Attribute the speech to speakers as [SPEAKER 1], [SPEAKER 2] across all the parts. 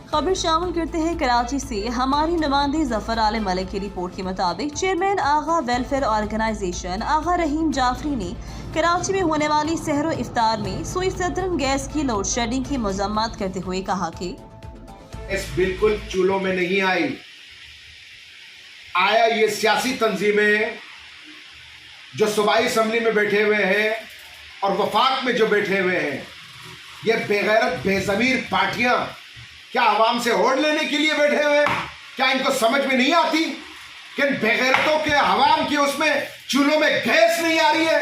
[SPEAKER 1] खबर शामिल करते हैं कराची से। हमारी नुमाइंदे जफर आल मलिक की रिपोर्ट के मुताबिक चेयरमैन आगा वेलफेयर ऑर्गेनाइजेशन आगा रहीम जाफरी ने कराची में होने वाली सहरो इफ्तार में सुई सदरन गैस की लोड शेडिंग की मजम्मत करते हुए कहा कि
[SPEAKER 2] इस बिल्कुल चूल्हों में नहीं आई। आया ये सियासी तंजीमें जो सूबाई असम्बली में बैठे हुए हैं और वफाक में जो बैठे हुए हैं, ये बेगैरत बेज़मीर पार्टियां क्या आवाम से होड़ लेने के लिए बैठे हुए? क्या इनको समझ में नहीं आती कि इन बेगैरतों के आवाम की उसमें चूल्हों में गैस नहीं आ रही है?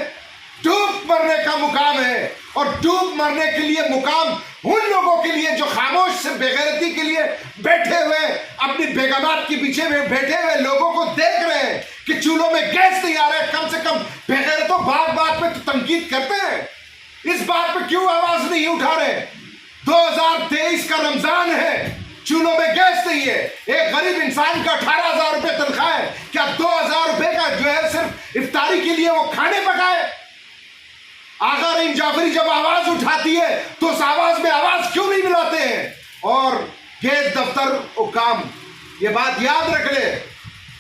[SPEAKER 2] डूब मरने का मुकाम है, और डूब मरने के लिए मुकाम उन लोगों के लिए जो खामोश से बेगैरती के लिए बैठे हुए अपनी बेगमात के पीछे में बैठे हुए लोगों को देख रहे हैं कि चूल्हों में गैस नहीं आ रहा है। कम से कम बेगैरतों बात बात में तो तनकीद करते हैं, इस बात पे क्यों आवाज नहीं उठा रहे? 2023 का रमजान है, चूल्हों में गैस नहीं है। एक गरीब इंसान का 18,000 रुपए तनख्वाह है, क्या 2,000 रुपए का जो है सिर्फ इफ्तारी के लिए वो खाने पकाए? आगा रहीम जाफरी जब आवाज उठाती है तो उस आवाज में आवाज क्यों नहीं मिलाते हैं? और गैस दफ्तर हुकाम ये बात याद रख ले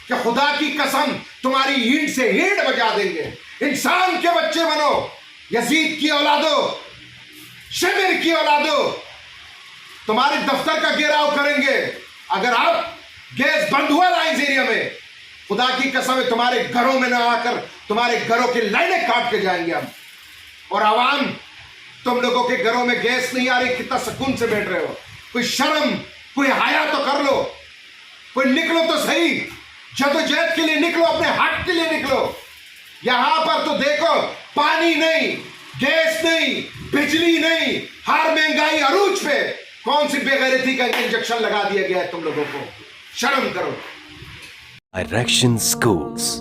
[SPEAKER 2] कि खुदा की कसम तुम्हारी ईंट से ईंट बजा देंगे। इंसान के बच्चे बनो, यजीद की औलादो, शिमिर की औलादो, तुम्हारे दफ्तर का घेराव करेंगे। अगर आप गैस बंद हुआ ना इस एरिया में, खुदा की कसम है तुम्हारे घरों में ना आकर तुम्हारे घरों की लाइनें काट के जाएंगे हम। और आवाम, तुम लोगों के घरों में गैस नहीं आ रही, कितना सुकून से बैठ रहे हो? कोई शर्म, कोई हया तो कर लो, कोई निकलो तो सही, जदोजहद के लिए निकलो, अपने हक के लिए निकलो। यहां पर तो देखो, पानी नहीं, गैस नहीं, बिजली नहीं, हर महंगाई अरूज पे। कौन सी बेगैरती का इंजेक्शन लगा दिया गया है तुम लोगों को? शर्म करो।
[SPEAKER 3] डायरेक्शन स्कूल्स,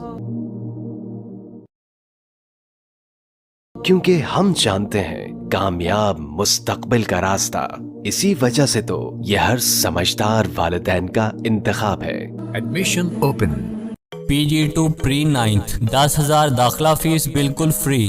[SPEAKER 3] क्योंकि हम जानते हैं कामयाब मुस्तकबिल का रास्ता, इसी वजह से तो यह हर समझदार वालिदैन का इंतखाब है।
[SPEAKER 4] Admission open.
[SPEAKER 5] PG2 pre 9th 10,000 दाखिला फीस बिल्कुल फ्री।